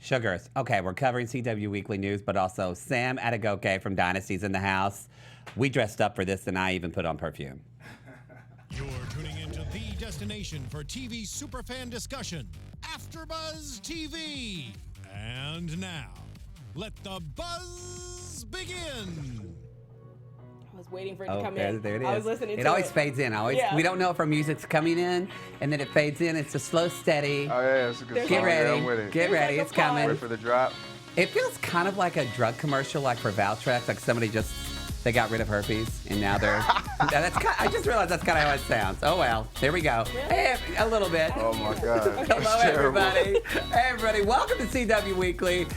Sugars. Okay, we're covering CW Weekly News, but also Sam Adegoke from Dynasty's in the house. We dressed up for this, and I even put on perfume. You're tuning into the destination for TV superfan discussion, Afterbuzz TV. And now, let the buzz begin. I was waiting for it to come in. There it is. I was listening to it. It always fades in. We don't know if our music's coming in, and then it fades in. It's a slow, steady. Oh, yeah, it's a good song. Get ready. I'm with it. Get ready. like It's a pause. coming. Wait for the drop. It feels kind of like a drug commercial, like for Valtrex, like somebody they got rid of herpes, and now they're. I just realized that's kind of how it sounds. Oh well, there we go. Really? Hey, a little bit. Oh my God. Hello, everybody. Hey, everybody. Welcome to CW Weekly.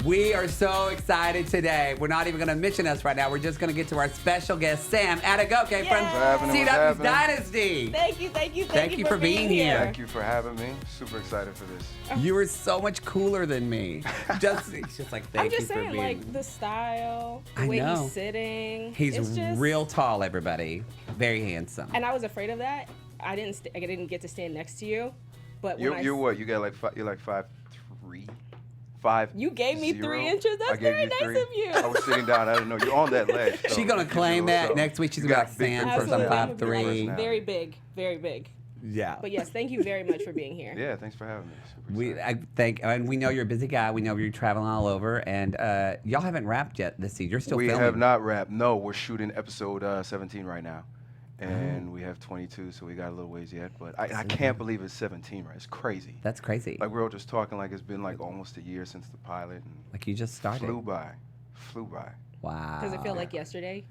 We are so excited today. We're not even going to mention us right now. We're just going to get to our special guest, Sam Adegoke from CW's Dynasty. Thank you for being here. Thank you for having me. Super excited for this. You are so much cooler than me. It's just like, I'm thank you just for saying, being. like, the style, the I way know. he's sitting. He's it's just, real tall, everybody. Very handsome. And I was afraid of that. I didn't get to stand next to you, but when You're what? You got like you're like 5'3", 5. You gave me 3 inches. That's very nice of you. I was sitting down. I didn't know you're on that ledge. So She's gonna claim that next week. She's gonna be like Sam for some Absolutely. 5'3". Very big, very big. Yeah. But yes, thank you very much for being here. Yeah, thanks for having me. Super excited. And we know you're a busy guy. We know you're traveling all over, and y'all haven't wrapped yet this season. You're still We filming. have not wrapped. No, we're shooting episode 17 right now. And we have 22, so we got a little ways yet. But I can't believe it's 17, right? It's crazy. That's crazy. Like, we're all just talking like it's been like almost a year since the pilot. And Like you just started. Flew by. Wow. Does it feel like yesterday?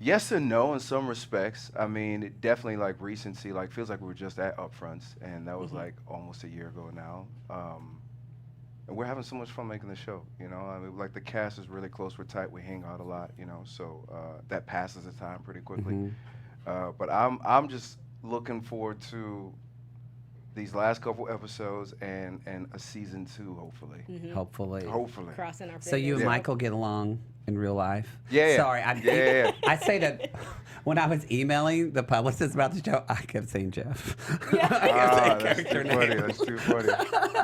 Yes and no in some respects. I mean, it definitely like recency, like feels like we were just at Upfronts, and that was like almost a year ago now. And we're having so much fun making the show, you know? I mean, like the cast is really close, we're tight, we hang out a lot, you know? So that passes the time pretty quickly. But I'm just looking forward to these last couple episodes and a season 2, hopefully. Hopefully. Crossing our fingers. So you and Michael get along in real life? Yeah. Sorry. Yeah. I say that when I was emailing the publicist about the show, I kept saying Jeff. That's too funny. That's too funny.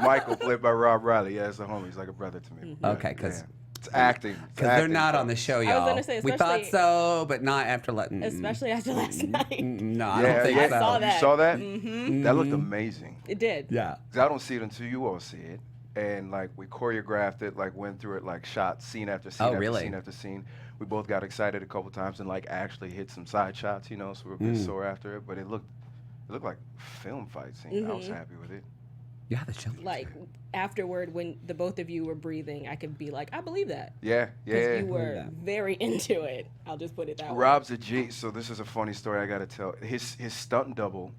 Michael, played by Rob Riley. Yeah, it's a homie. He's like a brother to me. Okay, because it's acting. Because they're not on the show, y'all. I was gonna say, we thought so, but not after letting. Especially after last night. No, I don't think so. I saw that. You saw that? That looked amazing. It did. Yeah. 'Cause I don't see it until you all see it. And like we choreographed it, like went through it, like shot scene after scene after scene after scene. We both got excited a couple times and like actually hit some side shots, you know, so we're a bit sore after it. But it looked like film fight scene. I was happy with it. Yeah, the show. Like afterward, when the both of you were breathing, I could be like, I believe that. Yeah. Because you were very into it. I'll just put it that way. Rob's a G, so this is a funny story I gotta tell. His stunt double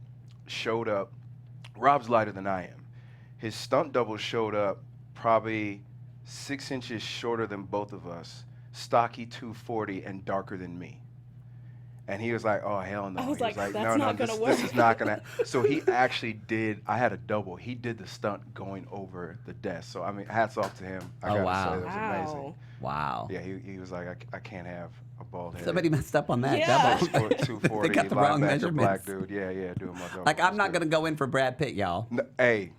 showed up. Rob's lighter than I am. His stunt double showed up probably 6 inches shorter than both of us, stocky 240 and darker than me. And he was like, oh, hell no. I was He like, no, that's not gonna work. This is not gonna. So he actually did, I had a double. He did the stunt going over the desk. So, I mean, hats off to him. I gotta say, that was amazing. Wow. Yeah, he was like, I can't have a bald head. Somebody messed up on that Yeah. double. 240. They got the wrong measurements. Black dude. Yeah, doing my double. Like, I'm not going to go in for Brad Pitt, y'all. No, hey.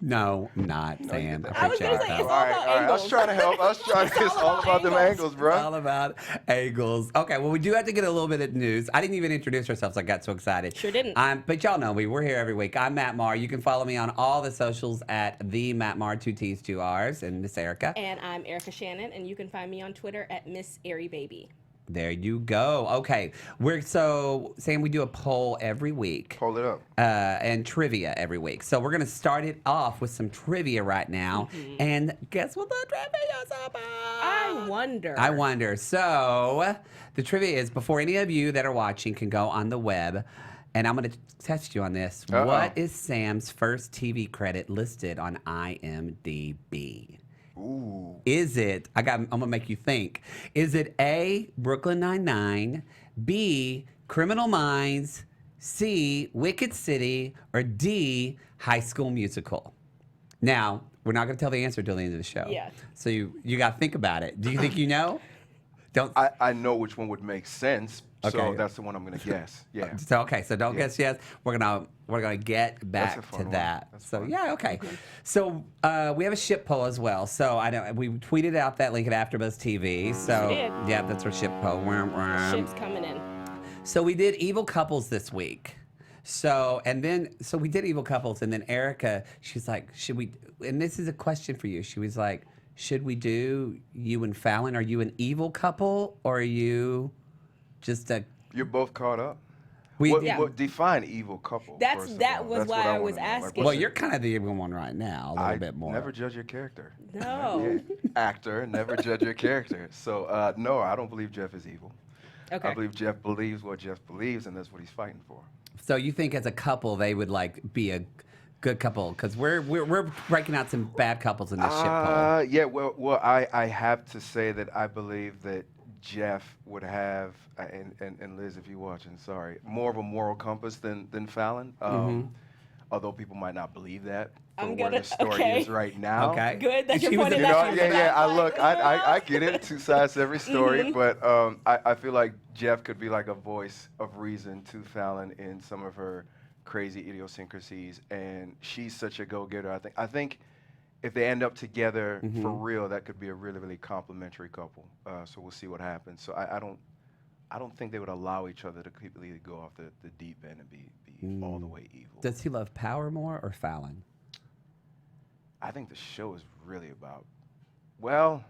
No, I'm not, Sam. I was gonna say, it's all about I was angles. trying to help. It's all about them angles, bro. It's all about angles. Okay, well, we do have to get a little bit of news. I didn't even introduce ourselves. I got so excited. Sure didn't. But y'all know me. We're here every week. I'm Matt Marr. You can follow me on all the socials at the Matt Marr, 2 T's, 2 R's, and Miss Erica. And I'm Erica Shannon, and you can find me on Twitter at Miss Airy Baby. There you go. Okay, Sam, we do a poll every week. Hold it up. And trivia every week. So we're gonna start it off with some trivia right now. And guess what the trivia is about? I wonder. So the trivia is, before any of you that are watching can go on the web, and I'm gonna test you on this. Uh-oh. What is Sam's first TV credit listed on IMDb? Ooh. Is it, I'm gonna make you think. Is it A, Brooklyn Nine-Nine, B, Criminal Minds, C, Wicked City, or D, High School Musical? Now, we're not gonna tell the answer till the end of the show. Yeah. So you gotta think about it. Do you think you know? Don't. I know which one would make sense. So Okay. that's the one I'm gonna guess. Yeah. So okay, so don't guess yes. We're gonna get back a to fun one. that. That's So fun. yeah, okay. So we have a ship poll as well. So we tweeted out that link at AfterBuzz TV. So We did. yeah, that's our ship poll. Ship's coming in. So we did evil couples this week. So we did evil couples, and then Erica, she's like, should we? And this is a question for you. She was like, should we do you and Fallon? Are you an evil couple, or are you just a? You're both caught up. We What define evil couple? That first of was all? why That's what I wanna was know. Like, asking. well, you're kind of the evil one right now, a little I bit more. never judge your character. No. Actor, never judge your character. So no, I don't believe Jeff is evil. Okay. I believe Jeff believes what Jeff believes, and that's what he's fighting for. So you think as a couple they would like be a good couple? Because we're breaking out some bad couples in this ship poll. Yeah. Well, I have to say that I believe that Jeff would have, and Liz, if you're watching, sorry, more of a moral compass than Fallon. Although people might not believe that from where the story is right now. Okay. Good that She you're was pointing a- that out. I get it. Two sides to every story, but I feel like Jeff could be like a voice of reason to Fallon in some of her crazy idiosyncrasies, and she's such a go-getter. I think if they end up together for real, that could be a really, really complimentary couple. So we'll see what happens. So I don't think they would allow each other to completely go off the deep end and be all the way evil. Does he love Power more or Fallon? I think the show is really about, well,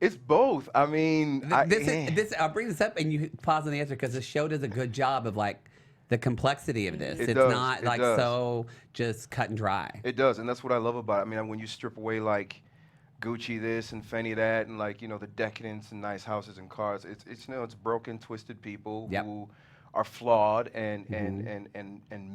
it's both. I mean, I'll bring this up and you pause on the answer because the show does a good job of like the complexity of this. It It's does, not it like does. so just cut and dry. It does, and that's what I love about it. I mean, when you strip away like Gucci this and Fendi that, and like the decadence and nice houses and cars, it's broken, twisted people Yep. who are flawed and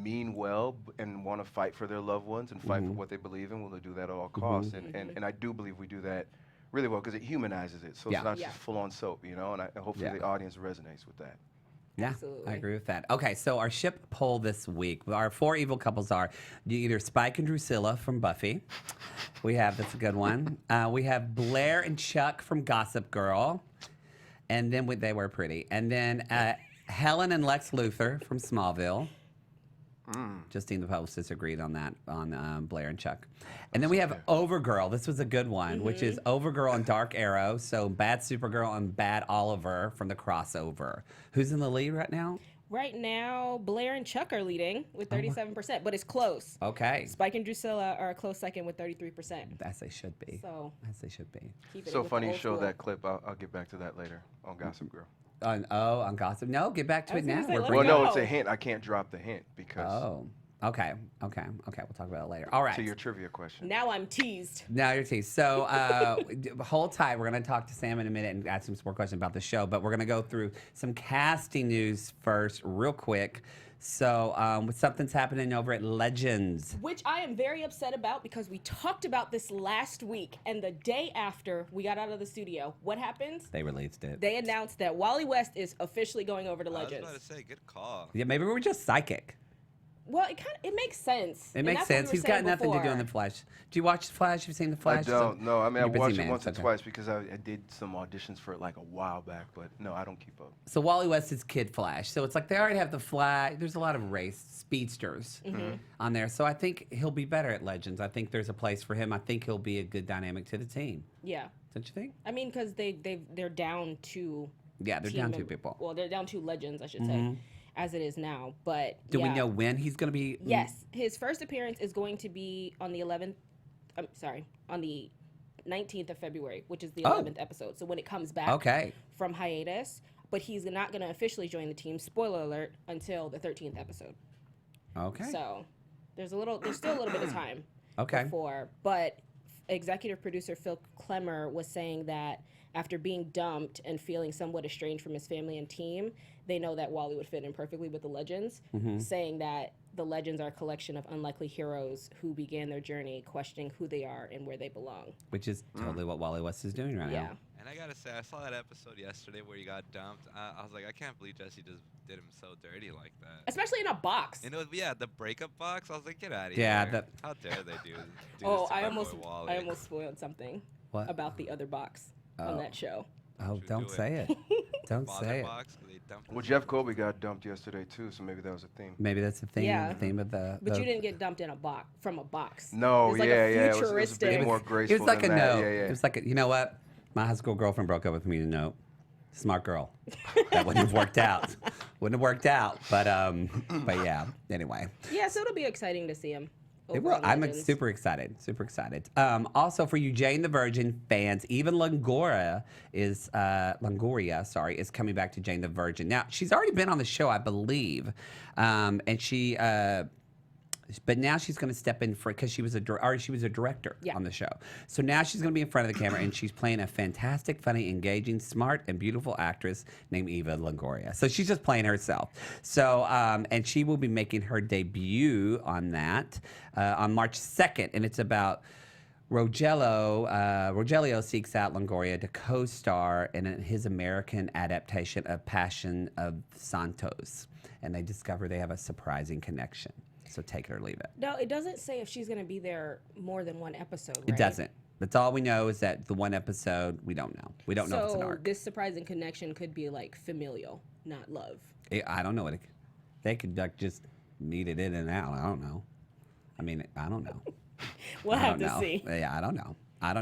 mean well and want to fight for their loved ones and fight for what they believe in. Will they do that at all costs? And I do believe we do that really well because it humanizes it. So Yeah. it's not Yeah. just full on soap, and hopefully Yeah. the audience resonates with that. Yeah, Absolutely. I agree with that. Okay, so our ship poll this week, our 4 evil couples are either Spike and Drusilla from Buffy. That's a good one. We have Blair and Chuck from Gossip Girl. And then they were pretty. And then Helen and Lex Luthor from Smallville. Justine the Postess agreed on that, on Blair and Chuck. And then we have Overgirl. This was a good one, which is Overgirl and Dark Arrow. So Bad Supergirl and Bad Oliver from the crossover. Who's in the lead right now? Right now, Blair and Chuck are leading with 37%, but it's close. Okay. Spike and Drusilla are a close second with 33%. As they should be. So As they should be. keep it So with funny the you old show school. that clip. I'll get back to that later on Gossip Girl. On Gossip. No, get back to I it was gonna now. say, We're let bringing- her Well, no, go. it's a hint. I can't drop the hint because Oh, okay. We'll talk about it later. All right. to your trivia question. Now I'm teased. Now you're teased. So hold tight. We're going to talk to Sam in a minute and ask him some more questions about the show. But we're going to go through some casting news first, real quick. So something's happening over at Legends. Which I am very upset about because we talked about this last week, and the day after we got out of the studio, what happens? They released it. They announced that Wally West is officially going over to I was Legends. about to say, good call. Yeah, maybe we were just psychic. Well, it makes sense. It And makes that's what we sense. were He's got saying nothing to do in before. The Flash. Do you watch The Flash? Have you seen The Flash? I don't know. I mean, I You're a busy watched it man. once or It's okay. twice because I did some auditions for it like a while back, but no, I don't keep up. So Wally West is Kid Flash. So it's like they already have the Flash. There's a lot of race speedsters on there. So I think he'll be better at Legends. I think there's a place for him. I think he'll be a good dynamic to the team. Yeah. Don't you think? I mean, because they're down to Yeah, they're team down 2 mem- people. Well, they're down 2 Legends, I should say, as it is now. But Do we yeah. know when he's going to be? Yes, his first appearance is going to be on the 11th. On the 19th of February, which is the Oh. 11th episode. So when it comes back Okay. from hiatus, but he's not going to officially join the team. Spoiler alert! Until the 13th episode. Okay. So there's still a little bit of time. Okay. Before, but executive producer Phil Klemmer was saying that after being dumped and feeling somewhat estranged from his family and team, they know that Wally would fit in perfectly with the Legends, saying that the Legends are a collection of unlikely heroes who began their journey questioning who they are and where they belong. Which is totally what Wally West is doing right Yeah. now. And I gotta say, I saw that episode yesterday where he got dumped. I was like, I can't believe Jesse just did him so dirty like that. Especially in a box. And it was, the breakup box. I was like, get out of Yeah, here. How dare they do Oh, this to I my almost boy Wally. I almost spoiled something What? about the other box on that show. Oh, Should don't do say it. Don't bother say it. box. 'Cause they dumped Well, his Jeff shit. Kobe got dumped yesterday too, so maybe that was a theme. Maybe that's the theme. Yeah. The theme of the. But the- you didn't get dumped in a box from a box. No, it was like yeah, a yeah, it was a bit futuristic. more It graceful was like a than that. note. Yeah, yeah. It was like you know what? My high school girlfriend broke up with me. Note. Smart girl. That wouldn't have worked out. Wouldn't have worked out. But yeah. Anyway. Yeah, so it'll be exciting to see him. It over will. on I'm Legends. super excited. Super excited. Also, for you Jane the Virgin fans, Eva Longoria is coming back to Jane the Virgin. Now, she's already been on the show, I believe, and she. But now she's going to step in for because she was a director Yeah. on the show. So now she's going to be in front of the camera and she's playing a fantastic, funny, engaging, smart, and beautiful actress named Eva Longoria. So she's just playing herself. So and she will be making her debut on that on March 2nd, and it's about Rogelio seeks out Longoria to co-star in his American adaptation of Passion of Santos, and they discover they have a surprising connection. So take it or leave it. No, it doesn't say if she's going to be there more than one episode, right? It doesn't. That's all we know is that the one episode, we don't know. We don't know if it's an So arc. this surprising connection could be like familial, not love. I don't know what they could like, just meet it in and out. I don't know. I mean, I don't know. We'll I have don't to know. see. Yeah, I don't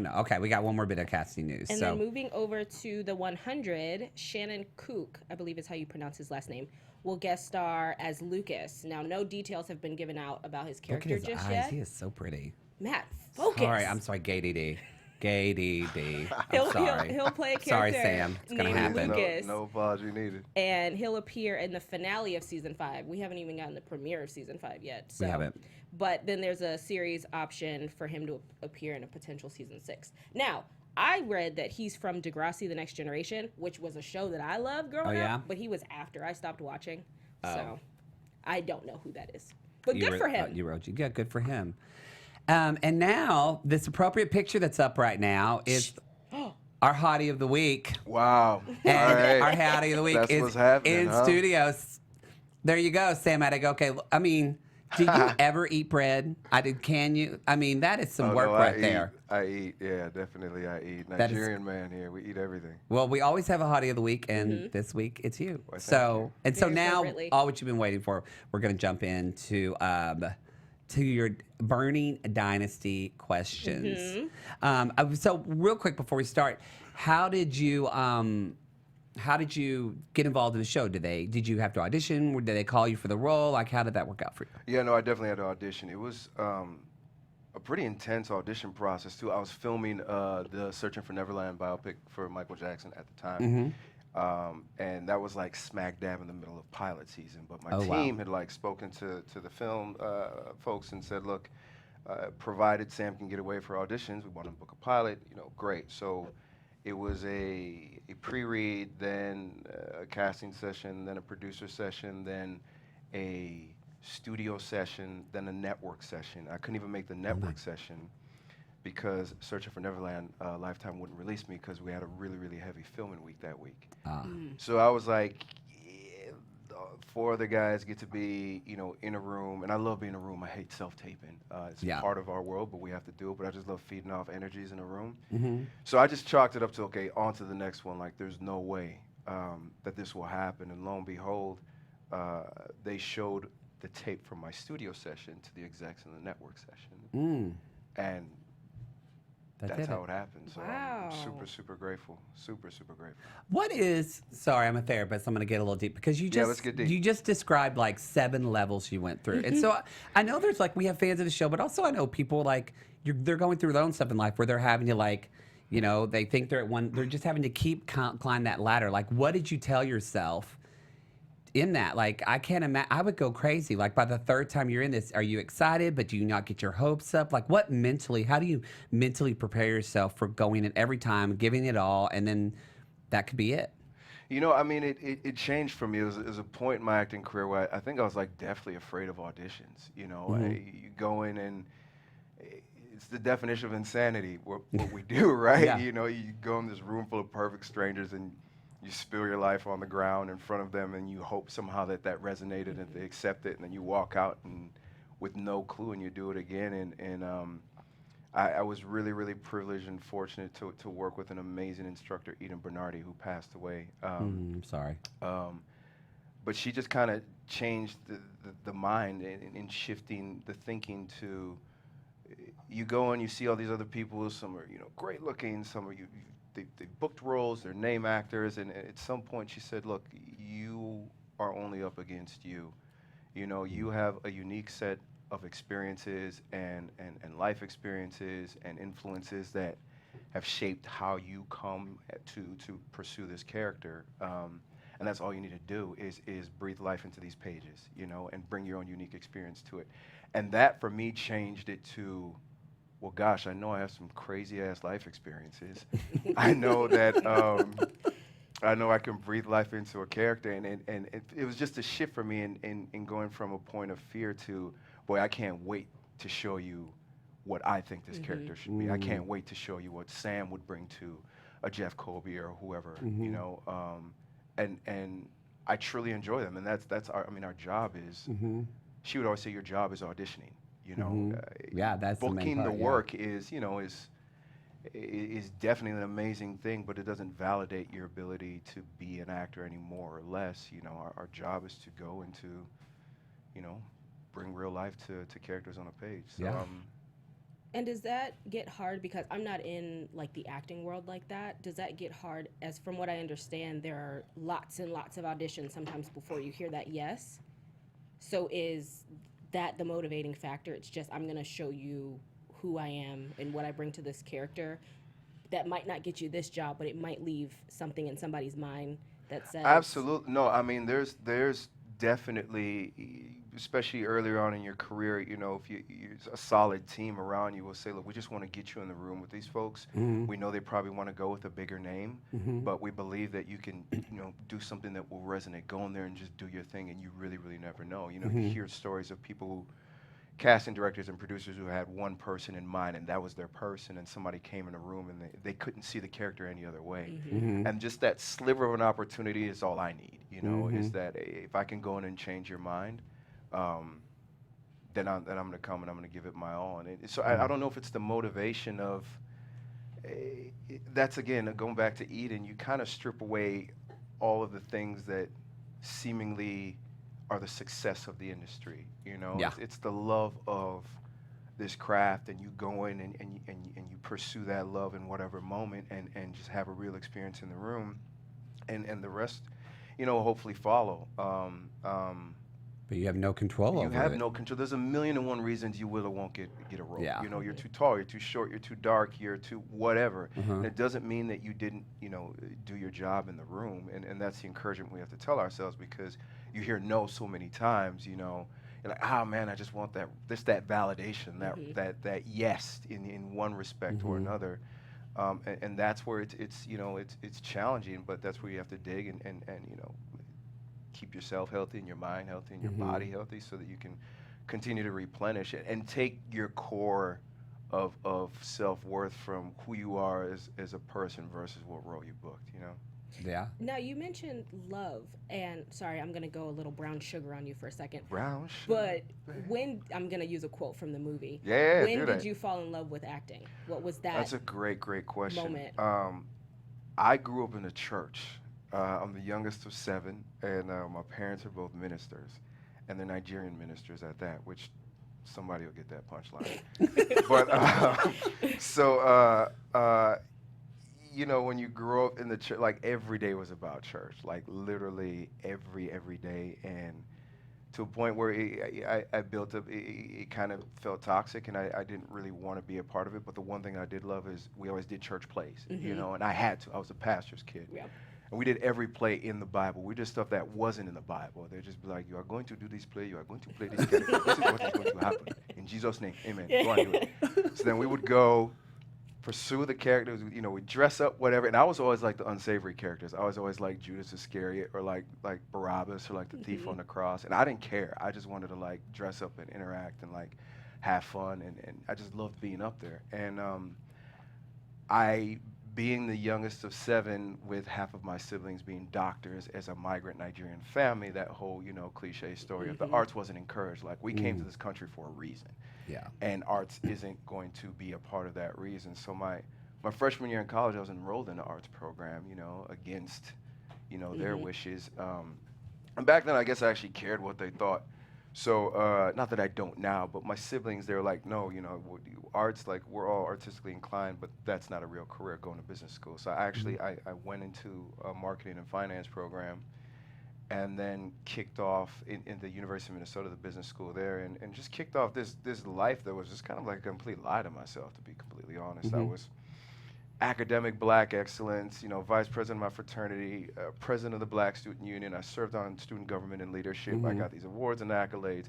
know. Okay, we got one more bit of casting news. And so then moving over to the 100, Shannon Kook, I believe is how you pronounce his last name, will guest star as Lucas. Now, no details have been given out about his look at character his just eyes. yet. He is so pretty. Matt, focus. I'm sorry, gay DD. Gay DD. I'm He'll sorry. play a character Sorry, Sam. It's gonna named happen. Lucas. No apology needed. And he'll appear in the finale of season 5. We haven't even gotten the premiere of season 5 yet. So. We haven't. But then there's a series option for him to appear in a potential season 6. Now, I read that he's from Degrassi: The Next Generation, which was a show that I loved growing Oh, yeah? up, but he was after I stopped watching. Oh. So I don't know who that is. But You good were- for him. You wrote. Yeah, good for him. And now, this appropriate picture that's up right now is our hottie of the week. Wow. And All right. our hottie of the week That's is what's happening, in huh? studios. There you go, Sam Adegoke. I mean, did you ever eat bread? Can you? I mean, that is some Oh, work no, right I there. I eat. Yeah, definitely I eat. That is- Nigerian man here. We eat everything. Well, we always have a hottie of the week, and this week it's you. Well, thank So, and so Very now, appropriately. all what you've been waiting for, we're going to jump into to your burning dynasty questions. So, real quick before we start, how did you get involved in the show? Did you have to audition? Or did they call you for the role? Like, how did that work out for you? Yeah, no, I definitely had to audition. It was a pretty intense audition process too. I was filming the Searching for Neverland biopic for Michael Jackson at the time, and that was like smack dab in the middle of pilot season. But my Oh, wow. team had like spoken to the film folks and said, look, provided Sam can get away for auditions, we want to book a pilot. You know, great. So it was a pre-read, then a casting session, then a producer session, then a studio session, then a network session. I couldn't even make the network session because Searching for Neverland Lifetime wouldn't release me because we had a really, really heavy filming week that week. So I was like, yeah, 4 other guys get to be, you know, in a room, and I love being in a room. I hate self-taping. It's Yeah. part of our world, but we have to do it. But I just love feeding off energies in a room. So I just chalked it up to, okay, on to the next one. Like, there's no way that this will happen. And lo and behold, they showed the tape from my studio session to the execs in the network session. And that's how it happened. So Wow. I'm super, super grateful. Super, super grateful. What is? Sorry, I'm a therapist. I'm going to get a little deep because you Yeah, let's get deep. you just described like 7 levels you went through, and so I know there's like we have fans of the show, but also I know people like they're going through their own stuff in life where they're having to like, you know, they think they're at one, they're just having to keep climb that ladder. Like, what did you tell yourself in that? Like, I can't imagine. I would go crazy. Like, by the 3rd time you're in this, are you excited, but do you not get your hopes up? Like, how do you mentally prepare yourself for going in every time, giving it all, and then that could be it? You know, I mean, it changed for me. It was a point in my acting career where I think I was like deathly afraid of auditions. You know, you go in and it's the definition of insanity, what we do, right? Yeah. You know, you go in this room full of perfect strangers and you spill your life on the ground in front of them and you hope somehow that resonated and they accept it, and then you walk out and with no clue and you do it again. And I was really, really privileged and fortunate to work with an amazing instructor, Eden Bernardi, who passed away. I'm sorry. But she just kind of changed the mind in shifting the thinking to, you go and you see all these other people, some are, great looking, some are, they booked roles, they're name actors, and at some point she said, look, you are only up against you. You have a unique set of experiences and life experiences and influences that have shaped how you come to pursue this character. And that's all you need to do is breathe life into these pages, and bring your own unique experience to it. And that, for me, changed it to, well, gosh, I know I have some crazy-ass life experiences. I know that I know I can breathe life into a character. And it was just a shift for me in going from a point of fear to, boy, I can't wait to show you what I think this character should be. I can't wait to show you what Sam would bring to a Jeff Colby or whoever, and I truly enjoy them, and that's our job is. She would always say your job is auditioning. Yeah, that's booking the main part, work is definitely an amazing thing, but it doesn't validate your ability to be an actor any more or less. Our job is to go and to bring real life to characters on a page. So, Yeah. And does that get hard, because I'm not in like the acting world like that? Does that get hard, as from what I understand, there are lots and lots of auditions sometimes before you hear that yes? So is that the motivating factor? It's just, I'm gonna show you who I am and what I bring to this character. That might not get you this job, but it might leave something in somebody's mind that says... Absolutely. No, I mean, there's definitely, especially earlier on in your career, if you a solid team around you will say, look, we just want to get you in the room with these folks. We know they probably want to go with a bigger name, but we believe that you can, do something that will resonate. Go in there and just do your thing, and you really, really never know. You hear stories of people who, casting directors and producers who had one person in mind, and that was their person, and somebody came in a room and they couldn't see the character any other way. And just that sliver of an opportunity is all I need, is that if I can go in and change your mind, then I'm going to come and I'm going to give it my all. And so I don't know if it's the motivation of, that's again, going back to Eden, you kind of strip away all of the things that seemingly are the success of the industry. Yeah. It's the love of this craft, and you go in and you pursue that love in whatever moment and just have a real experience in the room, and the rest, hopefully follow. But you have no control over it. You have no control. There's a million and one reasons you will or won't get a role. Yeah. You're too tall, you're too short, you're too dark, you're too whatever. And it doesn't mean that you didn't, do your job in the room. And that's the encouragement we have to tell ourselves, because you hear no so many times, you're like, oh man, I just want that validation, that yes in one respect or another. And that's where it's challenging, but that's where you have to dig and keep yourself healthy and your mind healthy and your body healthy, so that you can continue to replenish it and take your core of self-worth from who you are as a person versus what role you booked, Yeah. Now, you mentioned love, and sorry, I'm going to go a little brown sugar on you for a second. Brown sugar. But when, I'm going to use a quote from the movie. Yeah, when do did that. you fall in love with acting? What was that? That's a great question. Moment. I grew up in a church. I'm the youngest of 7, and my parents are both ministers, and they're Nigerian ministers at that, which somebody will get that punchline. But when you grow up in the church, like every day was about church, like literally every day, and to a point where I built up, it kind of felt toxic, and I didn't really want to be a part of it. But the one thing I did love is we always did church plays, and I had to. I was a pastor's kid. Yep. And we did every play in the Bible. We did stuff that wasn't in the Bible. They'd just be like, you are going to do this play, you are going to play this character. This is what is going to happen. In Jesus' name, amen. Go on, do it. So then we would go pursue the characters, we'd dress up, whatever. And I was always like the unsavory characters. I was always like Judas Iscariot or like Barabbas or like the thief on the cross. And I didn't care. I just wanted to like dress up and interact and like have fun. And I just loved being up there. And being the youngest of 7 with half of my siblings being doctors as a migrant Nigerian family, that whole, cliche story of the arts wasn't encouraged. Like, we came to this country for a reason. Yeah. And arts isn't going to be a part of that reason. So my freshman year in college, I was enrolled in the arts program, you know, against, you know, their wishes. And back then, I guess I actually cared what they thought. So, not that I don't now, but my siblings, they were like, no, you know, arts, like, we're all artistically inclined, but that's not a real career, going to business school. So I actually, I went into a marketing and finance program, and then kicked off in the University of Minnesota, the business school there, and just kicked off this life that was just kind of like a complete lie to myself, to be completely honest. I was academic black excellence, you know, vice president of my fraternity, president of the Black Student Union. I served on student government and leadership. I got these awards and accolades.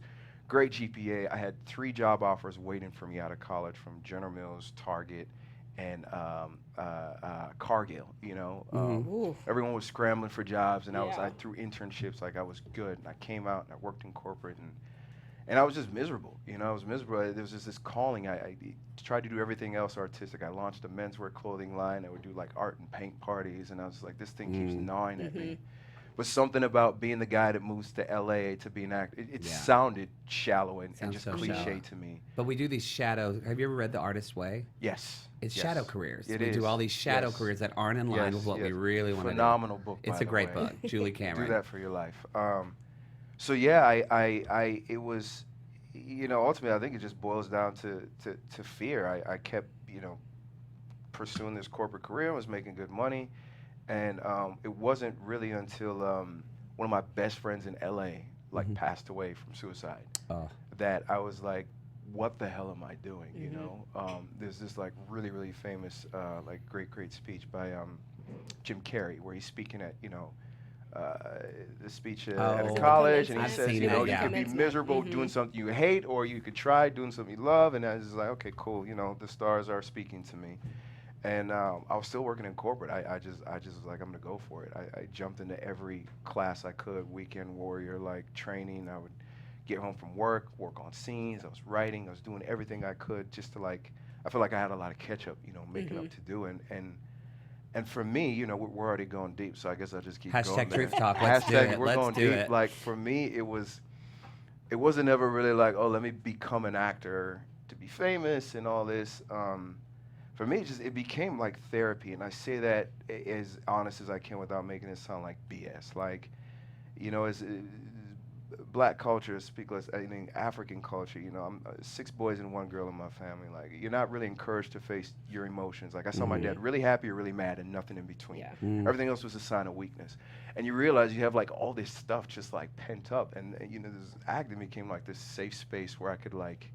Great GPA. I had 3 job offers waiting for me out of college from General Mills, Target, and Cargill. You know, everyone was scrambling for jobs, and I threw internships like I was good. And I came out and I worked in corporate, and I was just miserable. You know, I was miserable. There was just this calling. I tried to do everything else artistic. I launched a menswear clothing line. I would do like art and paint parties, and I was like, this thing keeps gnawing at me. But something about being the guy that moves to LA to be an actor, it sounded shallow and just so cliche shallow to me. But we do these shadow. Have you ever read The Artist's Way? Yes. It's yes. shadow careers. It we is. do all these shadow Yes. careers that aren't in line with what we really want to do. Phenomenal book. It's by a great the way. book. Julie Cameron. Do that for your life. So yeah, it was, you know, ultimately I think it just boils down to fear. I kept, you know, pursuing this corporate career. I was making good money, and it wasn't really until one of my best friends in LA like passed away from suicide that I was like, what the hell am I doing? You know, there's this like really famous like great speech by Jim Carrey where he's speaking at, you know, the speech at a college, and he I've says, seen you know, that, you could be Commencement. miserable doing something you hate, or you could try doing something you love. And I was like, okay, cool, you know, the stars are speaking to me. And I was still working in corporate. I just was like, I'm gonna go for it. I jumped into every class I could, weekend warrior like training. I would get home from work on scenes. I was writing. I was doing everything I could just to like. I feel like I had a lot of catch up, you know, making up to do. And for me, you know, we're already going deep, so I guess I'll just keep going. Hashtag there. truth talk. Let's do it. We're Let's going do deep. it. Like for me, it wasn't ever really like, oh, let me become an actor to be famous and all this. For me, it became like therapy, and I say that as honest as I can without making it sound like BS. Like, you know, as black culture, I mean, African culture, you know, I'm 6 boys and 1 girl in my family. Like, you're not really encouraged to face your emotions. Like, I saw my dad really happy or really mad and nothing in between. Yeah. Everything else was a sign of weakness. And you realize you have like all this stuff just like pent up, and you know, this acting became like this safe space where I could like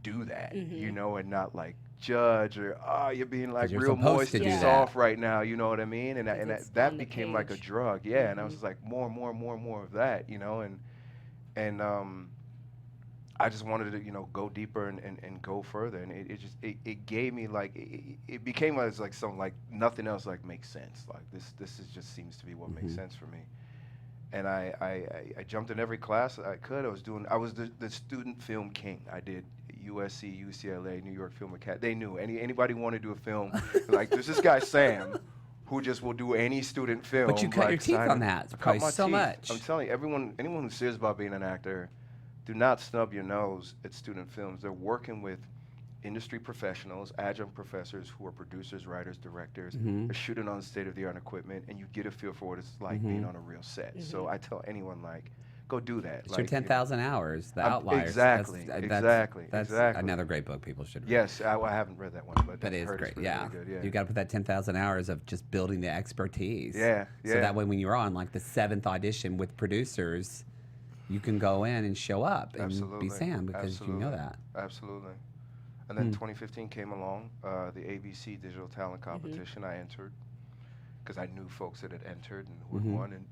do that, you know, and not like judge or you're being like you're real supposed moist to and do that. soft right now, you know what I mean? And It's that on the became like a page. drug, and I was just like more of that, you know, and I just wanted to, you know, go deeper and go further, and it gave me like it became as like something like nothing else like makes sense. Like this just seems to be what makes sense for me. And I jumped in every class I could. I was the student film king. I did USC, UCLA, New York Film Academy. They knew anybody want to do a film. Like there's this guy Sam, who just will do any student film. But you cut like, your teeth sign on him. that. It's I cut probably my so teeth. much. I'm telling you, anyone who's serious about being an actor, do not snub your nose at student films. They're working with industry professionals, adjunct professors who are producers, writers, directors. They're shooting on state-of-the-art equipment, and you get a feel for what it's like being on a real set. So I tell anyone, like, go do that. It's like, your 10,000 hours, The Outliers. Exactly, That's exactly. another great book people should read. Yes, I haven't read that one, but But I've it is heard great, really, yeah. really good, yeah. You got to put that 10,000 hours of just building the expertise. Yeah, So yeah. that way when you're on like the 7th audition with producers, you can go in and show up and Absolutely. be Sam because you know that. Absolutely. And then 2015 came along, the ABC Digital Talent Competition. I entered because I knew folks that had entered and who had won, and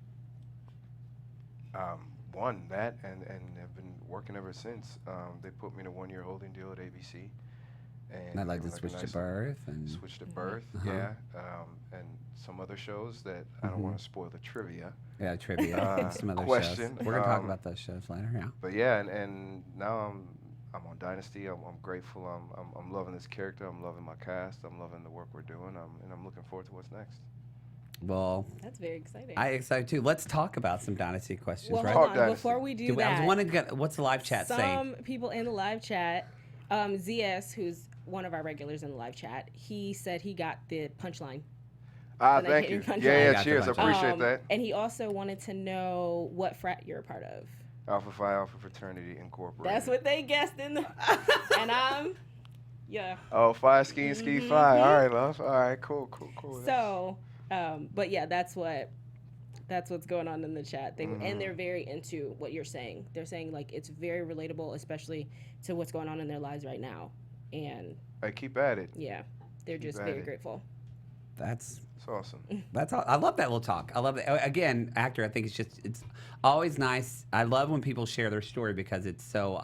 won that, and have been working ever since. They put me in a 1-year holding deal at ABC. And I'd like gave to me, switch to nice Birth and Switch to Birth, yeah, and some other shows that I don't want to spoil the trivia. yeah, trivia and some other question, shows. We're gonna talk about those shows later. Yeah. But yeah, and now I'm on Dynasty. I'm grateful. I'm loving this character. I'm loving my cast. I'm loving the work we're doing. And I'm looking forward to what's next. Well, That's very exciting. I excited too. Let's talk about some Dynasty questions, well, right? hold Talk on. Dynasty. Before we do I was that, wondering, what's the live chat saying? some people in the live chat, ZS, who's one of our regulars in the live chat, he said he got the punchline. Ah, the thank hating you. country. Yeah, I yeah, got the cheers. I punchline. appreciate that. And he also wanted to know what frat you're a part of. Alpha Phi Alpha Fraternity Incorporated. That's what they guessed in the. And yeah. Oh, Phi Ski and Ski Phi. All right, love. All right, cool. So, but yeah, that's what's going on in the chat. And they're very into what you're saying. They're saying like it's very relatable, especially to what's going on in their lives right now. And Hey, keep at it. yeah, they're just very grateful. That's awesome. all. I love that little talk. I love it. Again, actor, I think it's always nice. I love when people share their story because it's so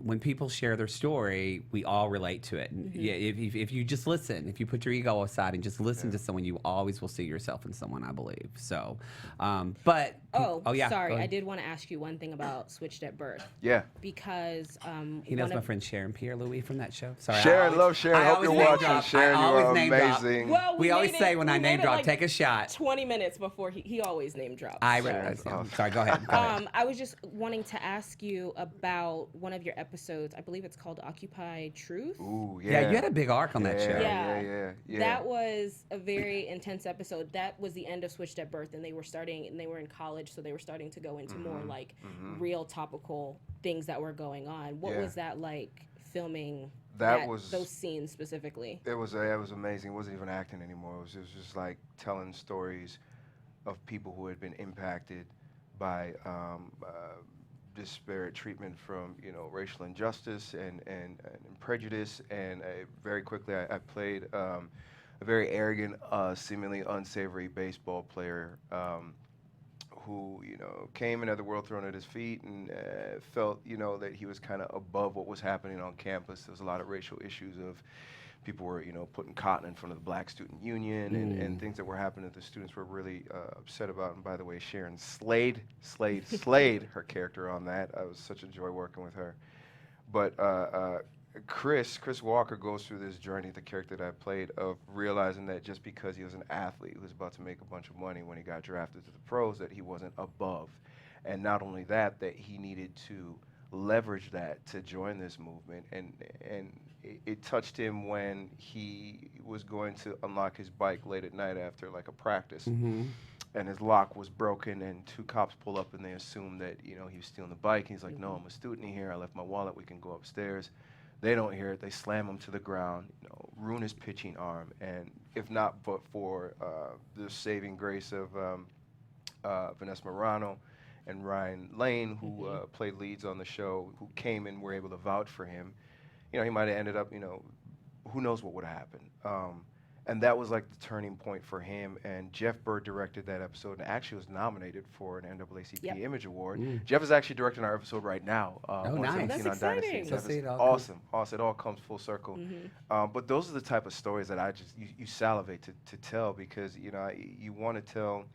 when people share their story, we all relate to it. And yeah, if you just listen, if you put your ego aside and just listen to someone, you always will see yourself in someone, I believe. So, but yeah. Sorry, I did want to ask you one thing about Switched at Birth. Yeah. Because He knows my friend Sharon Pierre-Louis from that show. Sorry, Sharon, love Sharon. I Hope you're always name watching. drop. Sharon, I you always are name drop. amazing. Well, we always say when I name drop, like take a shot. 20 minutes before he always name drops. I so. realize. Sorry, go ahead. Go ahead. I was just wanting to ask you about one of your episodes. I believe it's called Occupy Truth. Ooh, Yeah, yeah. you had a big arc on that show. Yeah. Yeah. That was a very intense episode. That was the end of Switched at Birth, and they were in college, so they were starting to go into more like real topical things that were going on. What was that like filming those scenes specifically? It was amazing. It wasn't even acting anymore. It was just like telling stories of people who had been impacted by disparate treatment from racial injustice and prejudice. And very quickly I played a very arrogant, seemingly unsavory baseball player who came and had the world thrown at his feet and felt that he was kind of above what was happening on campus. There was a lot of racial issues of people were putting cotton in front of the Black Student Union and things that were happening that the students were really upset about. And by the way, Sharon slayed her character on that. It was such a joy working with her. But Chris Walker goes through this journey, the character that I played, of realizing that just because he was an athlete who was about to make a bunch of money when he got drafted to the pros, that he wasn't above. And not only that he needed to leverage that to join this movement. And it touched him when he was going to unlock his bike late at night after like a practice. And his lock was broken, and two cops pull up and they assume that he was stealing the bike. And he's like, no, I'm a student here. I left my wallet. We can go upstairs. They don't hear it. They slam him to the ground, ruin his pitching arm. And if not but for the saving grace of Vanessa Morano and Ryan Lane, who played leads on the show, who came and were able to vouch for him, he might have ended up, who knows what would have happened. And that was like the turning point for him. And Jeff Bird directed that episode and actually was nominated for an NAACP Image Award. Jeff is actually directing our episode right now. Nice. That's on Dynasty. exciting. So it's awesome. It all comes full circle. But those are the type of stories that you salivate to tell, because you want to tell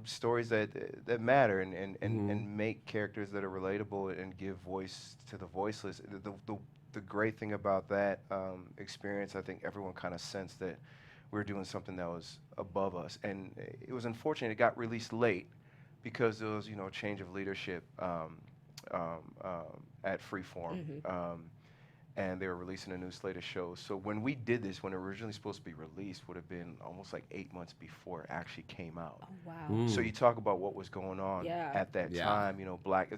stories that matter and make characters that are relatable and give voice to the voiceless. The great thing about that experience, I think everyone kind of sensed that we were doing something that was above us. And it was unfortunate it got released late because there was, a change of leadership at Freeform. And they were releasing a new slate of shows. So when we did this, when it originally supposed to be released, would have been almost like 8 months before it actually came out. Oh, wow. So you talk about what was going on at that time,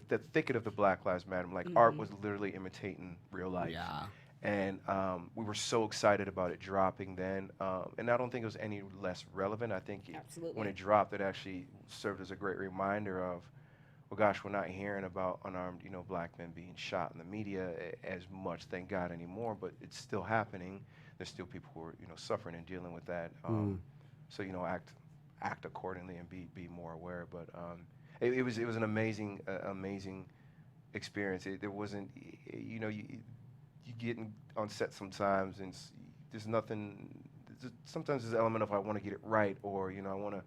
the thicket of the Black Lives Matter, like art was literally imitating real life. Yeah. And we were so excited about it dropping then. And I don't think it was any less relevant. I think when it dropped, it actually served as a great reminder of, well, gosh, we're not hearing about unarmed, black men being shot in the media as much, thank God, anymore. But it's still happening. There's still people who are, suffering and dealing with that. So, act accordingly and be more aware. But it was an amazing experience. There wasn't, you get on set sometimes and there's nothing. Sometimes there's an element of I want to get it right, or I want to.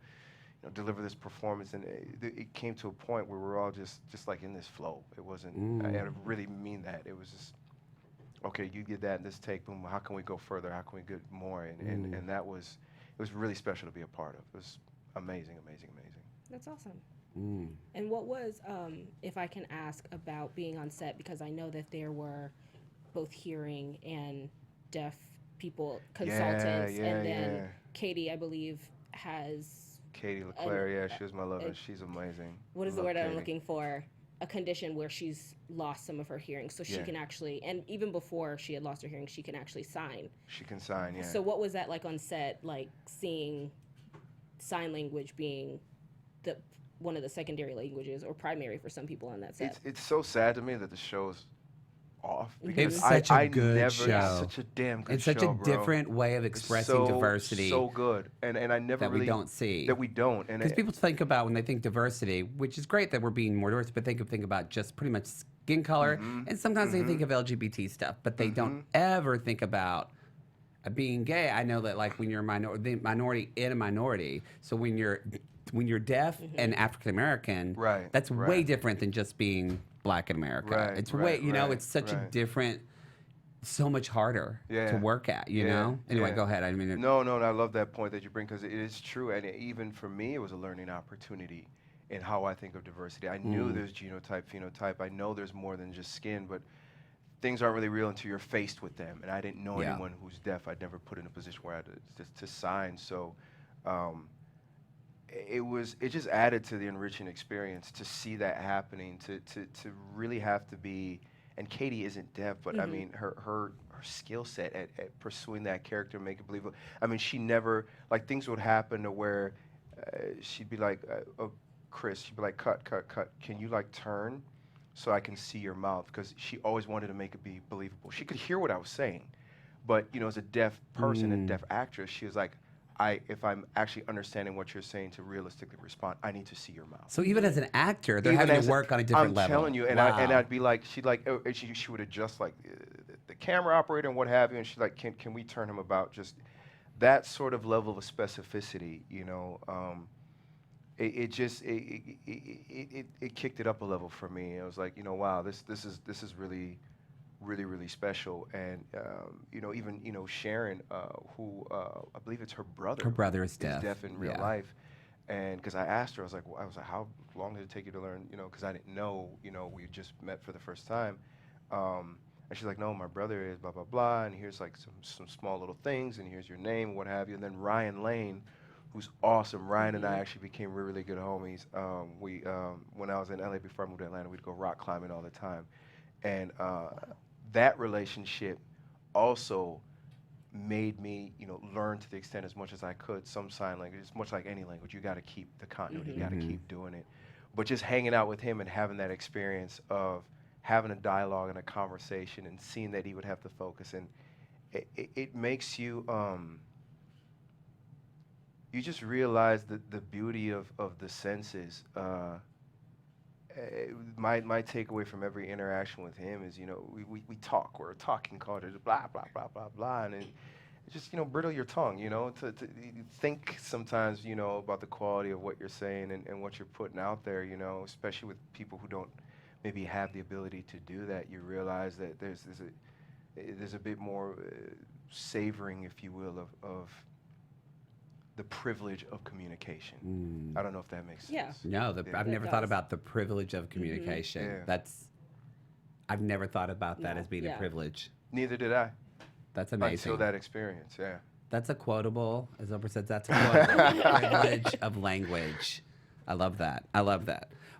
Deliver this performance, and it came to a point where we're all just like in this flow. It wasn't. I really mean that. It was just okay. You did that in this take. Boom. How can we go further? How can we get more? And that was was really special to be a part of. It was amazing. That's awesome. And what was, if I can ask, about being on set, because I know that there were both hearing and deaf people, consultants, and then Katie, I believe, has... Katie LeClaire, she was my lover. She's amazing. What is the word I'm looking for? A condition where she's lost some of her hearing, so she can actually, and even before she had lost her hearing, she can actually sign. She can sign, yeah. So what was that like on set, like seeing sign language being one of the secondary languages or primary for some people on that set? It's so sad to me that the show's off. It's such a good show. It's such a damn good show, It's such a different way of expressing diversity. So good, and I never that really we don't see. That we don't, and because people think about when they think diversity, which is great that we're being more diverse, but they could think about just pretty much skin color, and sometimes they think of LGBT stuff, but they don't ever think about being gay. I know that like when you're the minority in a minority, so when you're deaf and African American, that's way different than just being Black in America. It's way, it's such a different, so much harder to work at, you know? Anyway, go ahead. I mean, No, I love that point that you bring, because it is true, and even for me, it was a learning opportunity in how I think of diversity. I knew there's genotype, phenotype. I know there's more than just skin, but things aren't really real until you're faced with them, and I didn't know anyone who's deaf. I'd never put in a position where I had to sign, so... it just added to the enriching experience to see that happening, to really have to be, and Katie isn't deaf, but I mean her skill set at pursuing that character, make it believable. I mean, she never, like, things would happen to where she'd be like, Chris, she'd be like, cut, can you like turn so I can see your mouth? Because she always wanted to make it be believable. She could hear what I was saying, but as a deaf person and deaf actress, she was like, if I'm actually understanding what you're saying to realistically respond, I need to see your mouth. So even as an actor, they're having to work on a different level. I'm telling you, and I'd be like, she would adjust like the camera operator and what have you, and she's like, can we turn him about? Just that sort of level of specificity, it kicked it up a level for me. I was like, wow, this is really special. And even Sharon, who I believe it's her brother. Her brother is deaf. Is deaf in real life, and because I asked her, I was like, how long did it take you to learn? Because I didn't know. We just met for the first time, and she's like, no, my brother is blah blah blah, and here's like some small little things, and here's your name, what have you. And then Ryan Lane, who's awesome. Ryan and I actually became really good homies. We when I was in LA before I moved to Atlanta, we'd go rock climbing all the time, and that relationship also made me, learn to the extent as much as I could some sign language. It's much like any language. You got to keep the continuity. You got to keep doing it. But just hanging out with him and having that experience of having a dialogue and a conversation and seeing that he would have to focus, and it makes you, you just realize the beauty of the senses. My takeaway from every interaction with him is, we talk. We're a talking culture, blah, blah, blah, blah, blah. And it's just, brittle your tongue, to think sometimes, about the quality of what you're saying and what you're putting out there, especially with people who don't maybe have the ability to do that. You realize that there's a bit more savoring, if you will, of the privilege of communication. I don't know if that makes sense. No, I've never thought about the privilege of communication. I've never thought about that as being a privilege. Neither did I. That's amazing. Until that experience, That's a quotable, as Oprah said, that's a quotable privilege of language. I love that.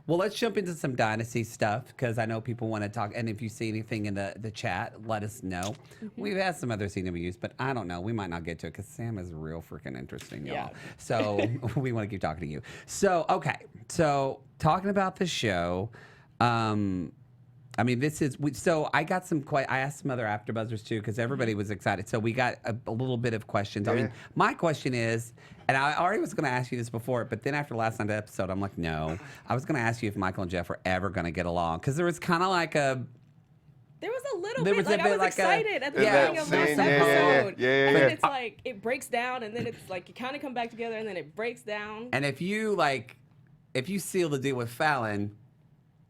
Well, let's jump into some Dynasty stuff, because I know people want to talk. And if you see anything in the chat, let us know. We've had some other CWs, but I don't know. We might not get to it, because Sam is real freaking interesting, y'all. So we want to keep talking to you. So, okay. So talking about the show, I mean, so I got I asked some other AfterBuzzers too, because everybody was excited. So we got a little bit of questions. I mean, my question is, and I already was going to ask you this before, but then after last night's episode, I'm like, no. I was going to ask you if Michael and Jeff were ever going to get along, because there was kind of like there was a little bit, like I was excited at the beginning of last episode. And then it's like, it breaks down, and then it's like, you kind of come back together, and then it breaks down. And if you seal the deal with Fallon,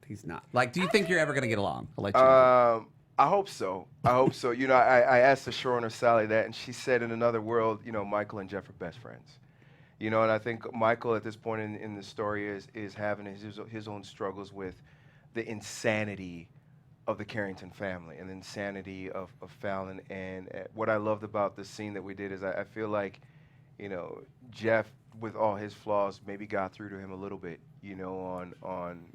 he's not. Like, do you think you're ever going to get along? I'll let you know. I hope so. I hope so. You know, I asked the showrunner Sally that, and she said in another world, you know, Michael and Jeff are best friends. You know, and I think Michael at this point in the story is having his own struggles with the insanity of the Carrington family and the insanity of Fallon. And what I loved about the scene that we did is I feel like, you know, Jeff, with all his flaws, maybe got through to him a little bit, you know, on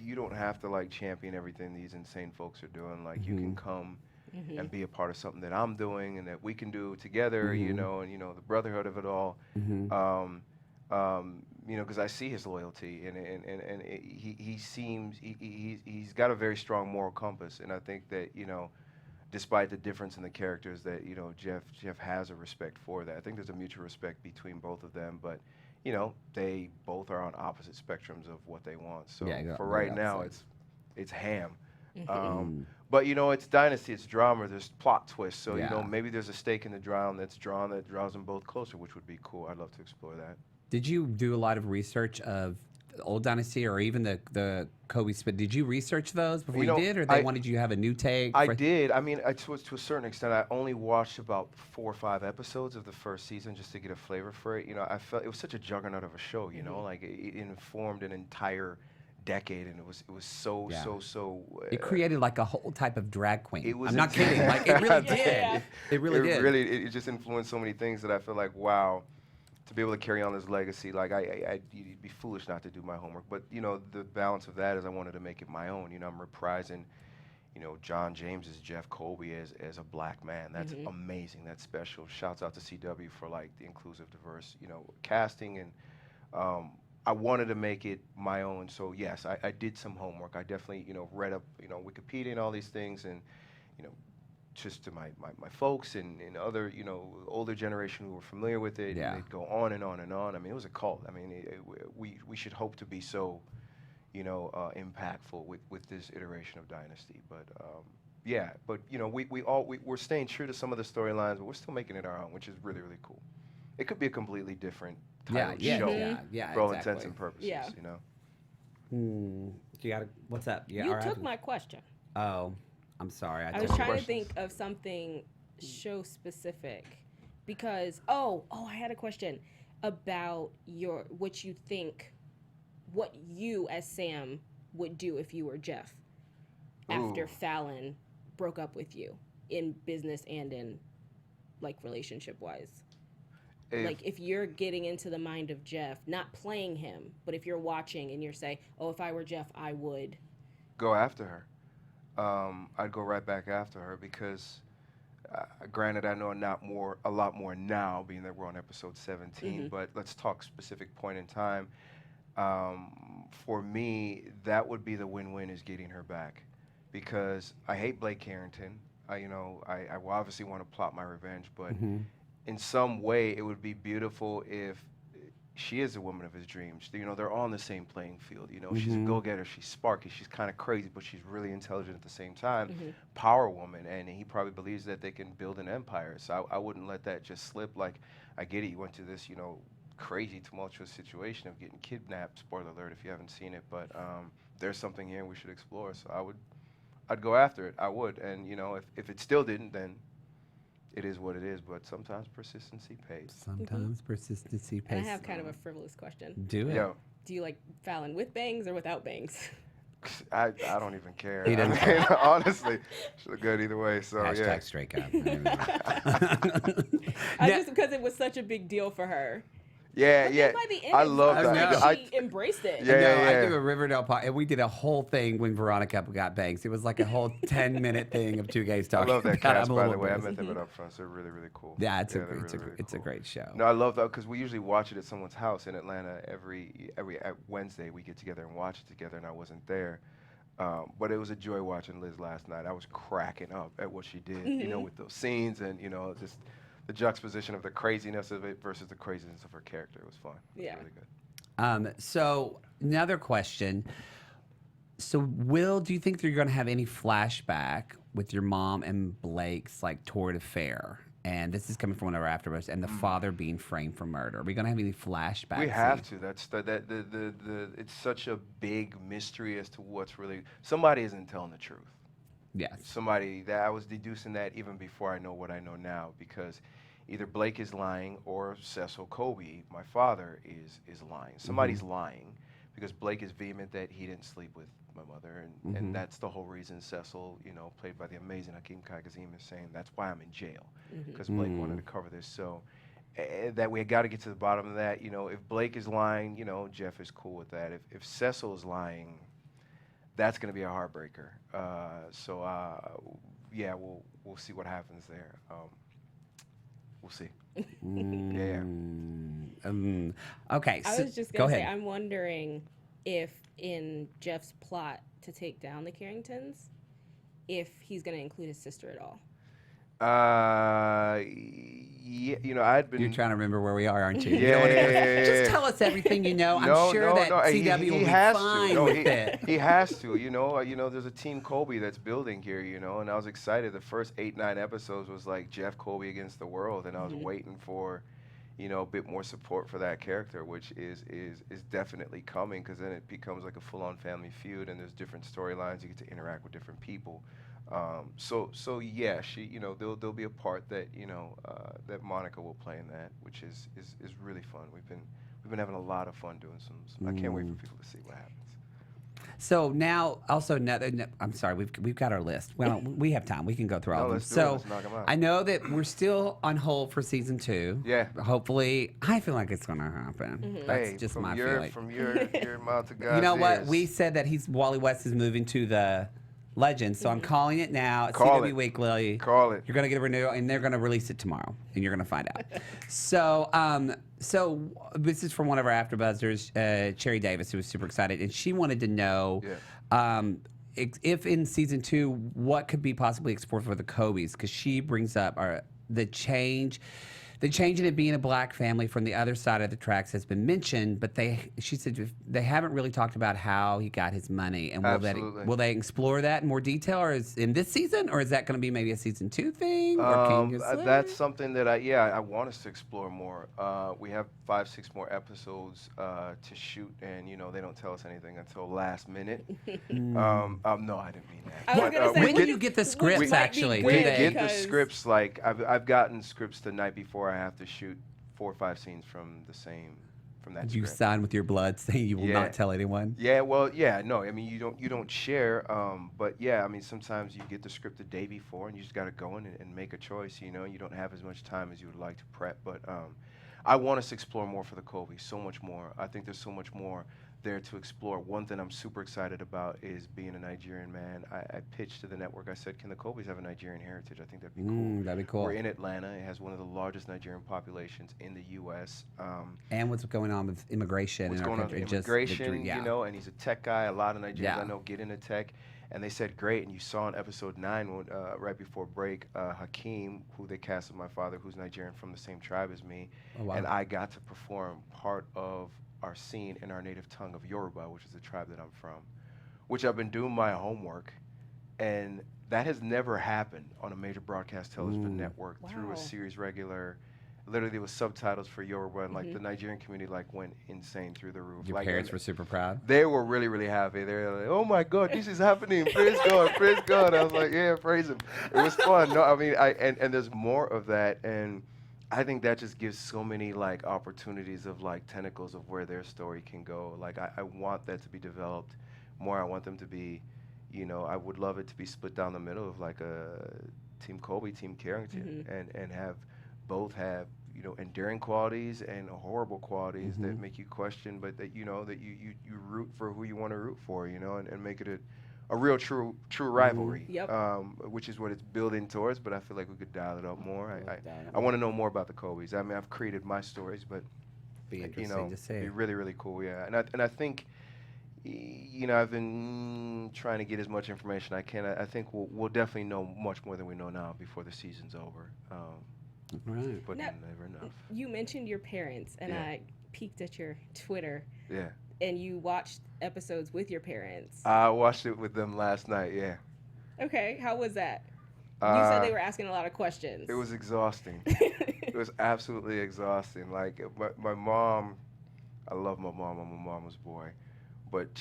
you don't have to like champion everything these insane folks are doing. Like you can come and be a part of something that I'm doing and that we can do together, you know, and, you know, the brotherhood of it all. You know, because I see his loyalty and he seems, he's got a very strong moral compass. And I think that, you know, despite the difference in the characters that, you know, Jeff has a respect for that. I think there's a mutual respect between both of them, but, you know, they both are on opposite spectrums of what they want. So for right now, it's ham. But, you know, it's Dynasty, it's drama, there's plot twists. So, you know, maybe there's a stake in the ground that's drawn that draws them both closer, which would be cool. I'd love to explore that. Did you do a lot of research of the old Dynasty or even the Kobe split? Did you research those before you did, or they wanted you to have a new take? I did. I mean, to a certain extent, I only watched about 4 or 5 episodes of the first season just to get a flavor for it. You know, I felt it was such a juggernaut of a show. You know, like it informed an entire decade, and it was so. It created like a whole type of drag queen. It was I'm not kidding. Like it really did. Yeah. It really did. It just influenced so many things that I feel like, wow, to be able to carry on this legacy, like you'd be foolish not to do my homework. But you know, the balance of that is I wanted to make it my own. You know, I'm reprising, you know, John James's Jeff Colby as a black man. That's amazing. That's special. Shouts out to CW for like the inclusive, diverse, you know, casting. And I wanted to make it my own. So yes, I did some homework. I definitely, you know, read up, you know, Wikipedia and all these things, and you know, just to my folks and other, you know, older generation who were familiar with it. Yeah. And they'd go on and on and on. I mean, it was a cult. I mean, we should hope to be so, you know, impactful with this iteration of Dynasty. But yeah, but you know, we're staying true to some of the storylines, but we're still making it our own, which is really, really cool. It could be a completely different titled show for all intents and purposes. Yeah. You know. You got what's up? Yeah. You took my question. Oh, I'm sorry. I was trying to think of something show specific, because I had a question about what you as Sam would do if you were Jeff after Fallon broke up with you in business and in like relationship wise. Like if you're getting into the mind of Jeff, not playing him, but if you're watching and you're saying, "Oh, if I were Jeff, I would go after her." I'd go right back after her because, granted, I know a lot more now, being that we're on episode 17. But let's talk specific point in time. For me, that would be the win-win, is getting her back, because I hate Blake Carrington. I will obviously want to plot my revenge, but in some way, it would be beautiful if she is a woman of his dreams. You know, they're all on the same playing field. You know, she's a go-getter, she's sparky, she's kind of crazy, but she's really intelligent at the same time. Power woman, and he probably believes that they can build an empire. So I wouldn't let that just slip. Like, I get it, you went to this, you know, crazy, tumultuous situation of getting kidnapped. Spoiler alert if you haven't seen it, but there's something here we should explore. So I'd go after it. I would, and you know, if it still didn't, then it is what it is, but sometimes persistency pays. Sometimes persistency pays. And I have kind of a frivolous question. Do it. Yeah. Do you like Fallon with bangs or without bangs? I don't even care. He doesn't I mean, honestly, should look good either way. So Hashtag yeah. straight up. Just because it was such a big deal for her. Yeah, But yeah. then by the end, I it love was that. like she embraced it. Yeah. No, I do a Riverdale and we did a whole thing when Veronica got bangs. It was like a whole 10-minute thing of two gays I talking. love that God, cast, I'm a by little the way. I embarrassed. met them at Upfront. They're really, really cool. Yeah, it's they're a cool. great show. No, I love that because we usually watch it at someone's house in Atlanta every Wednesday. We get together and watch it together, and I wasn't there. But it was a joy watching Liz last night. I was cracking up at what she did, you know, with those scenes and, you know, just the juxtaposition of the craziness of it versus the craziness of her character. It was fun. Yeah. It was really good. So another question. So do you think that you're going to have any flashback with your mom and Blake's like torrid affair? And this is coming from one of our Afterbuzz, and the father being framed for murder. Are we going to have any flashbacks? We have to. That's it's such a big mystery as to what's really. Somebody isn't telling the truth. Yes. somebody that I was deducing that even before I know what I know now, because either Blake is lying or Cecil Kobe, my father, is lying. Somebody's lying, because Blake is vehement that he didn't sleep with my mother, and that's the whole reason Cecil, played by the amazing Hakeem Kagazim, is saying that's why I'm in jail, because Blake wanted to cover this. So that we got to get to the bottom of that. If Blake is lying, Jeff is cool with that. If Cecil is lying, that's going to be a heartbreaker. Yeah, we'll see what happens there. We'll see. Yeah. Okay. I so was just go going to say, ahead. I'm wondering if in Jeff's plot to take down the Carringtons, if he's going to include his sister at all. Yeah, I'd been. You're trying to remember where we are, aren't you? You Yeah, don't wanna go, yeah. Just tell us everything you know. No, I'm sure no, that no. CW will he be has fine to. No, with it. he has to. There's a Team Kobe that's building here. And I was excited. The first 8-9 episodes was like Jeff Kobe against the world, and I was waiting for, a bit more support for that character, which is definitely coming, because then it becomes like a full-on family feud, and there's different storylines. You get to interact with different people. So yeah, she, there'll be a part that that Monica will play in that, which is really fun. We've been having a lot of fun doing some. I can't wait for people to see what happens. So now, also, I'm sorry, we've got our list. Well, we have time. We can go through all of them. Let's do it. So Let's knock 'em out. I know that we're still on hold for season 2. Yeah. Hopefully, I feel like it's going to happen. That's Hey, just from my your, feeling. From your mouth to God's You know what? ears. We said that Wally West is moving to the Legends, so I'm calling it now. It's Call CW it. Weekly. Call it. You're going to get a renewal, and they're going to release it tomorrow, and you're going to find out. So this is from one of our AfterBuzzers, Cherry Davis, who was super excited, and she wanted to know if in season 2, what could be possibly explored for the Cobys, because she brings up the change in it being a black family from the other side of the tracks has been mentioned, but she said they haven't really talked about how he got his money, and will they explore that in more detail, or is in this season, or is that going to be maybe a season 2 thing? Or can you say? That's something that I want us to explore more. We have 5-6 more episodes to shoot, and they don't tell us anything until last minute. No, I didn't mean that. I was gonna say, when do you get the scripts? Actually, We do get they? the scripts, like I've gotten scripts the night before. I have to shoot 4 or 5 scenes from that You script. sign with your blood saying you will Yeah. not tell anyone. Yeah, well, yeah, no, I mean you don't share, but yeah, I mean sometimes you get the script the day before and you just got to go in and make a choice. You don't have as much time as you would like to prep, but I want us to explore more for the Colby, so much more. I think there's so much more there to explore. One thing I'm super excited about is being a Nigerian man. I pitched to the network. I said, can the Colbys have a Nigerian heritage? I think that'd be cool. That'd be cool. We're in Atlanta. It has one of the largest Nigerian populations in the U.S. And what's going on with immigration What's in our going on country? with immigration, yeah. and he's a tech guy. A lot of Nigerians Yeah. I know get into tech. And they said, great. And you saw in episode 9, when, right before break, Hakeem, who they cast as my father, who's Nigerian from the same tribe as me. Oh, wow. And I got to perform part of our scene in our native tongue of Yoruba, which is the tribe that I'm from, which I've been doing my homework. And that has never happened on a major broadcast television network through Wow. a series regular. Literally, there was subtitles for Yoruba, and like the Nigerian community went insane through the roof. Your parents were super proud. They were really, really happy. They were like, "Oh my God, this is happening! Praise God, praise God!" I was like, "Yeah, praise Him." It was fun. No, I mean, and there's more of that, and I think that just gives so many like opportunities of like tentacles of where their story can go. Like I want that to be developed more. I want them to be, I would love it to be split down the middle of like a Team Colby, Team Carrington, and have both have enduring qualities and horrible qualities that make you question, but that that you root for who you want to root for, and make it a real true rivalry. Yep. Which is what it's building towards. But I feel like we could dial it up more. I want to know more about the Colbys. I mean, I've created my stories, but Be interesting to see. it'd be really, really cool. Yeah, and I think. I've been trying to get as much information I can. I think we'll definitely know much more than we know now before the season's over. Right. But Now, never enough. You mentioned your parents, and Yeah. I peeked at your Twitter, Yeah. and you watched episodes with your parents. I watched it with them last night. Yeah. Okay, how was that? You said they were asking a lot of questions. It was exhausting. It was absolutely exhausting. Like my mom, I love my mom. I'm a mama's boy, but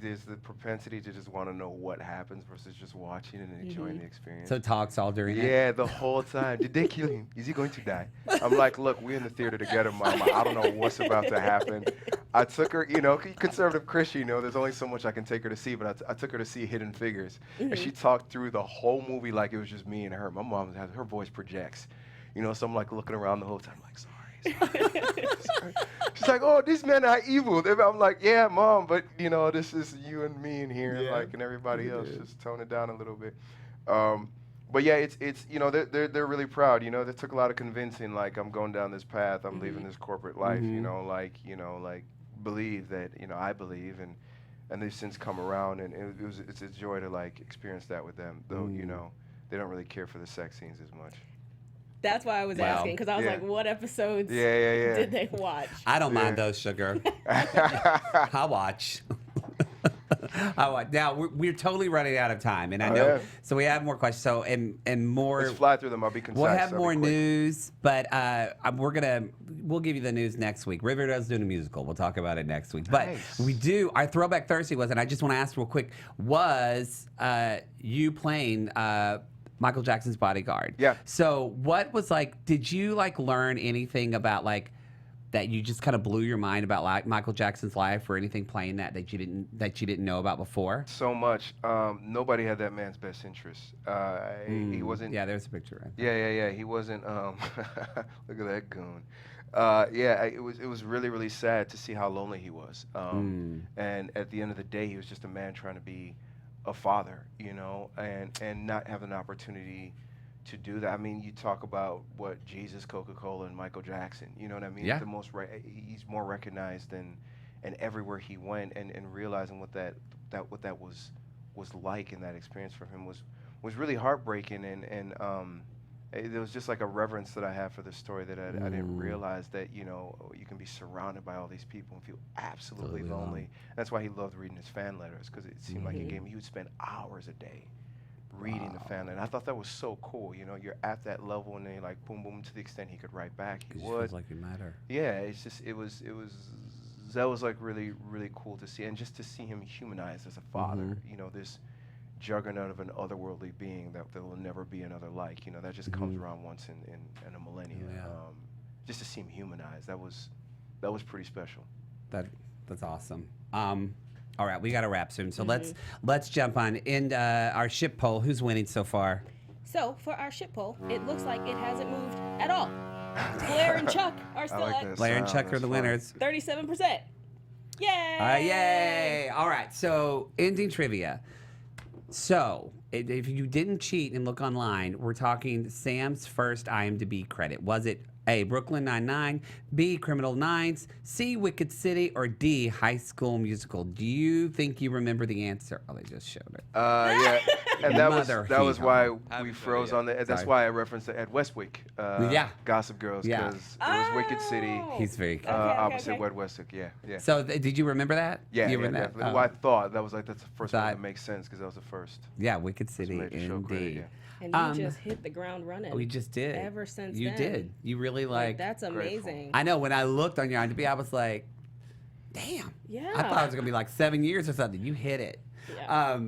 there's the propensity to just want to know what happens versus just watching and enjoying the experience. So talks all during it? Yeah, the whole time. Did they kill him? Is he going to die? I'm like, look, we're in the theater together, Mama. I don't know what's about to happen. I took her, conservative Christian, there's only so much I can take her to see, but I took her to see Hidden Figures. And she talked through the whole movie like it was just me and her. My mom, her voice projects. So I'm like looking around the whole time, like, sorry. She's like, oh, these men are evil. I'm like, yeah, Mom, but this is you and me in here, and everybody else. Just tone it down a little bit. But yeah, it's they're really proud. They took a lot of convincing. Like, I'm going down this path. I'm leaving this corporate life. Believe that I believe, and they've since come around, and it's a joy to like experience that with them. Though they don't really care for the sex scenes as much. That's why I was asking, because I was like, what episodes did they watch? I don't mind those, Sugar. I watch. Now, we're totally running out of time, and I know, so we have more questions. So, and more. Let's fly through them. I'll be concise. We'll have more news, but we'll give you the news next week. Riverdale's doing a musical. We'll talk about it next week. Nice. But our Throwback Thursday was, and I just want to ask real quick, was you playing Michael Jackson's bodyguard? Yeah. So what was did you learn anything about that you just kind of blew your mind about Michael Jackson's life, or anything playing that you didn't know about before? So much. Nobody had that man's best interests. He wasn't. Yeah, there's a picture. Right? Yeah. He wasn't. Look at that goon. It was really, really sad to see how lonely he was. And at the end of the day, he was just a man trying to be a father, and not have an opportunity to do that. I mean, you talk about what Jesus, Coca-Cola, and Michael Jackson. You know what I mean? Yeah. He's more recognized than, and everywhere he went, and realizing what that was like in that experience for him was really heartbreaking, and there was just like a reverence that I have for this story that I didn't realize that you can be surrounded by all these people and feel absolutely lonely. That's why he loved reading his fan letters, because it seemed like he would spend hours a day reading the fan letter. And I thought that was so cool. You're at that level, and then you're like boom, boom. To the extent he could write back, he would. Feels like you matter. Yeah, it was that was like really, really cool to see, and just to see him humanized as a father. This juggernaut of an otherworldly being that there will never be another like. That just comes around once in a millennia. Yeah. Just to see him humanized, that was pretty special. That's awesome. All right, we got to wrap soon, so let's jump on in our ship poll. Who's winning so far? So for our ship poll, it looks like it hasn't moved at all. Blair and Chuck are still at Blair and Chuck are the winners. 37%. Yay! Yay! All right, so ending trivia. So, if you didn't cheat and look online, we're talking Sam's first IMDb credit. Was it A, Brooklyn Nine-Nine, B, Criminal Minds, C, Wicked City, or D, High School Musical? Do you think you remember the answer? Oh, they just showed it. Yeah, and that was why we Haven't froze yet. on the. That's Sorry. why I referenced it at Westwick. Gossip Girls, Yeah. because it was Wicked City. He's very good. Opposite Westwick. Yeah. So, did you remember that? Yeah, you yeah, remember definitely. that? Well, I thought that's the first one Thought- that makes sense, because that was the first. Yeah, Wicked City, Major show credit, indeed. yeah. And you just hit the ground running. We just did. Ever since you then. did. You really That's amazing. I know. When I looked on your IMDb, I was like, "Damn!" Yeah. I thought it was gonna be like 7 years or something. You hit it. Yeah.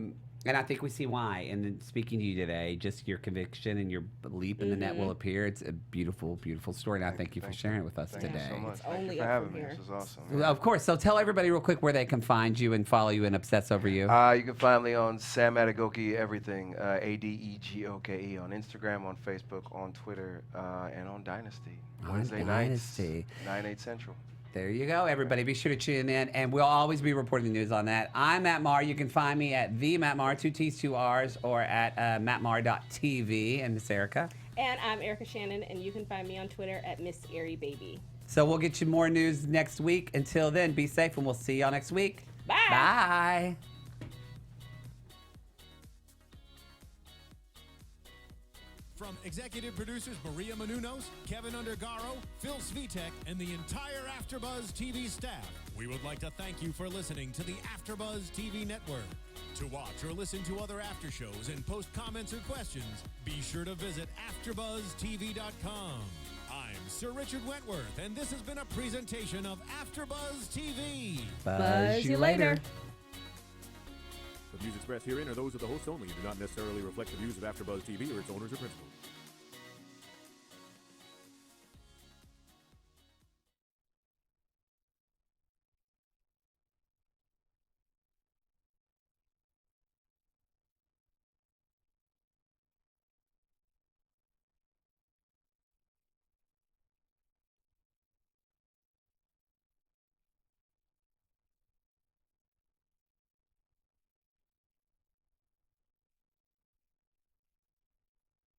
And I think we see why. And then speaking to you today, just your conviction and your leap in the net will appear. It's a beautiful, beautiful story. And I thank you for sharing it with us Thank today. you so much. It's Thank only you for up having from me. here. This was awesome. Well, of course. So tell everybody real quick where they can find you and follow you and obsess over you. You can find me on Sam Adegoke everything, Adegoke on Instagram, on Facebook, on Twitter, and on Dynasty. On Wednesday Dynasty. nights, 9/8 Central. There you go, everybody. Be sure to tune in, and we'll always be reporting the news on that. I'm Matt Marr. You can find me at the Matt Marr, 2 T's, 2 R's, or at mattmarr.tv. And Miss Erica. And I'm Erica Shannon, and you can find me on Twitter at Miss Airy Baby. So we'll get you more news next week. Until then, be safe, and we'll see y'all next week. Bye. Bye. From executive producers Maria Menounos, Kevin Undergaro, Phil Svitek, and the entire Afterbuzz TV staff, we would like to thank you for listening to the Afterbuzz TV network. To watch or listen to other after shows and post comments or questions, be sure to visit AfterBuzzTV.com. I'm Sir Richard Wentworth, and this has been a presentation of Afterbuzz TV. Buzz you later. The views expressed herein are those of the hosts only and do not necessarily reflect the views of AfterBuzz TV or its owners or principals.